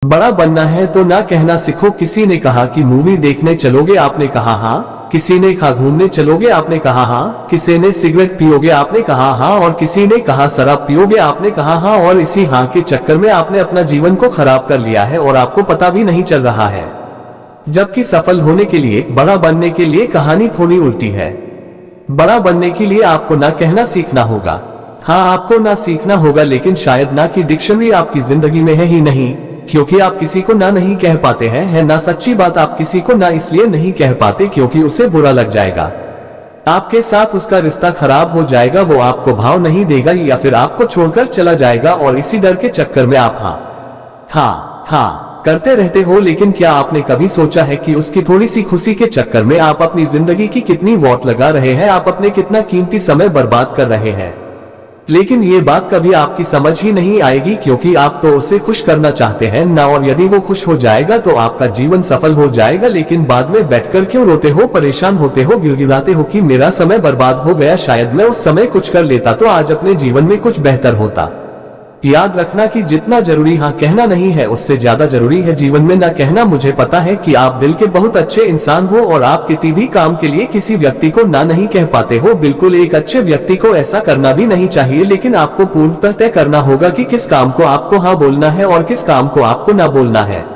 बड़ा बनना है तो ना कहना सीखो। किसी ने कहा कि मूवी देखने चलोगे, आपने कहा हाँ। किसी ने कहा घूमने चलोगे, आपने कहा हाँ। किसी ने सिगरेट पियोगे, आपने कहा हाँ। और किसी ने कहा शराब पियोगे, आपने कहा हाँ। और इसी हाँ के चक्कर में आपने अपना जीवन को खराब कर लिया है और आपको पता भी नहीं चल रहा है। जबकि सफल होने के लिए, बड़ा बनने के लिए कहानी थोड़ी उल्टी है। बड़ा बनने के लिए आपको ना कहना सीखना होगा। हाँ, आपको ना सीखना होगा, लेकिन शायद ना की डिक्शनरी आपकी जिंदगी में है ही नहीं, क्योंकि आप किसी को ना नहीं कह पाते हैं। है ना सच्ची बात, आप किसी को ना इसलिए नहीं कह पाते क्योंकि उसे बुरा लग जाएगा, आपके साथ उसका रिश्ता खराब हो जाएगा, वो आपको भाव नहीं देगा या फिर आपको छोड़कर चला जाएगा। और इसी डर के चक्कर में आप हाँ करते रहते हो। लेकिन क्या आपने कभी सोचा है कि उसकी थोड़ी सी खुशी के चक्कर में आप अपनी जिंदगी की कितनी वॉट लगा रहे हैं, आप अपने कितना कीमती समय बर्बाद कर रहे हैं। लेकिन ये बात कभी आपकी समझ ही नहीं आएगी, क्योंकि आप तो उसे खुश करना चाहते हैं ना, और यदि वो खुश हो जाएगा तो आपका जीवन सफल हो जाएगा। लेकिन बाद में बैठकर क्यों रोते हो, परेशान होते हो, गिड़गिड़ाते हो कि मेरा समय बर्बाद हो गया, शायद मैं उस समय कुछ कर लेता तो आज अपने जीवन में कुछ बेहतर होता। याद रखना कि जितना जरूरी हाँ कहना नहीं है, उससे ज्यादा जरूरी है जीवन में ना कहना। मुझे पता है कि आप दिल के बहुत अच्छे इंसान हो और आप किसी भी काम के लिए किसी व्यक्ति को ना नहीं कह पाते हो। बिल्कुल एक अच्छे व्यक्ति को ऐसा करना भी नहीं चाहिए, लेकिन आपको पूर्वतः तय करना होगा कि किस काम को आपको हाँ बोलना है और किस काम को आपको ना बोलना है।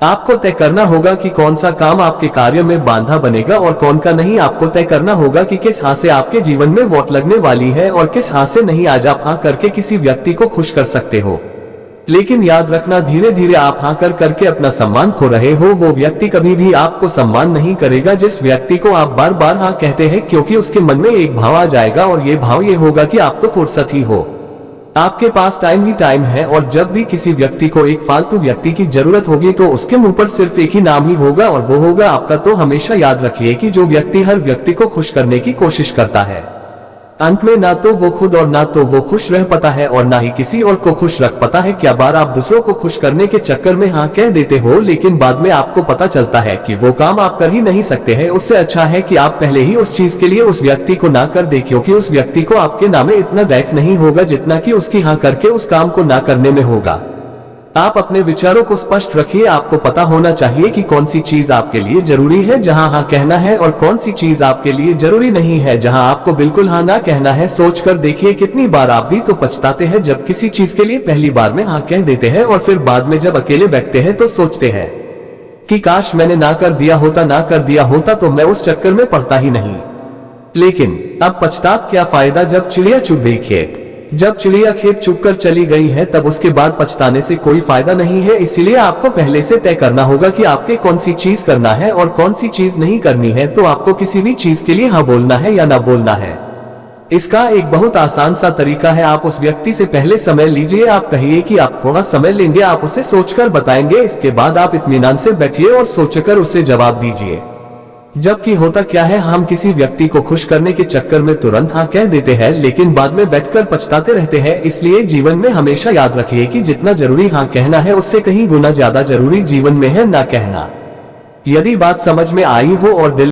आपको तय करना होगा कि कौन सा काम आपके कार्य में बाधा बनेगा और कौन का नहीं। आपको तय करना होगा कि किस हाँ से आपके जीवन में वोट लगने वाली है और किस हाँ से नहीं। आज आप हाँ करके किसी व्यक्ति को खुश कर सकते हो, लेकिन याद रखना धीरे धीरे आप हाँ करके अपना सम्मान खो रहे हो। वो व्यक्ति कभी भी आपको सम्मान नहीं करेगा जिस व्यक्ति को आप बार बार हाँ कहते हैं, क्योंकि उसके मन में एक भाव आ जाएगा और ये भाव ये होगा कि आप तो फुर्सत ही हो, आपके पास टाइम ही टाइम है। और जब भी किसी व्यक्ति को एक फालतू व्यक्ति की जरूरत होगी तो उसके मुंह पर सिर्फ एक ही नाम ही होगा और वो होगा आपका। तो हमेशा याद रखिए कि जो व्यक्ति हर व्यक्ति को खुश करने की कोशिश करता है, अंत में ना तो वो खुद और ना तो वो खुश रह पाता है और ना ही किसी और को खुश रख पाता है। क्या बार आप दूसरों को खुश करने के चक्कर में हाँ कह देते हो, लेकिन बाद में आपको पता चलता है कि वो काम आप कर ही नहीं सकते हैं। उससे अच्छा है कि आप पहले ही उस चीज के लिए उस व्यक्ति को ना कर दे, क्योंकि उस व्यक्ति को आपके नामे इतना दैख नहीं होगा जितना कि उसकी हाँ करके उस काम को ना करने में होगा। आप अपने विचारों को स्पष्ट रखिए। आपको पता होना चाहिए कि कौन सी चीज आपके लिए जरूरी है, जहां हाँ कहना है, और कौन सी चीज आपके लिए जरूरी नहीं है, जहां आपको बिल्कुल हाँ ना कहना है। सोचकर देखिए कितनी बार आप भी तो पछताते हैं जब किसी चीज के लिए पहली बार में हाँ कह देते हैं और फिर बाद में जब अकेले बैठते हैं तो सोचते हैं कि काश मैंने ना कर दिया होता तो मैं उस चक्कर में पड़ता ही नहीं। लेकिन अब पछतात क्या फायदा जब चिड़िया चुग गई खेत। जब चिड़िया खेत चुगकर चली गई है तब उसके बाद पछताने से कोई फायदा नहीं है। इसीलिए आपको पहले से तय करना होगा कि आपके कौन सी चीज करना है और कौन सी चीज नहीं करनी है। तो आपको किसी भी चीज के लिए हाँ बोलना है या ना बोलना है। इसका एक बहुत आसान सा तरीका है। आप उस व्यक्ति से पहले समय लीजिए, आप कहिए कि आप थोड़ा समय लेंगे, आप उसे सोचकर बताएंगे। इसके बाद आप इत्मीनान से बैठिए और सोचकर उसे जवाब दीजिए। जबकि होता क्या है, हम किसी व्यक्ति को खुश करने के चक्कर में तुरंत हाँ कह देते हैं, लेकिन बाद में बैठकर पछताते रहते हैं। इसलिए जीवन में हमेशा याद रखिए कि जितना जरूरी हाँ कहना है उससे कहीं गुना ज्यादा जरूरी जीवन में है ना कहना। यदि बात समझ में आई हो और दिल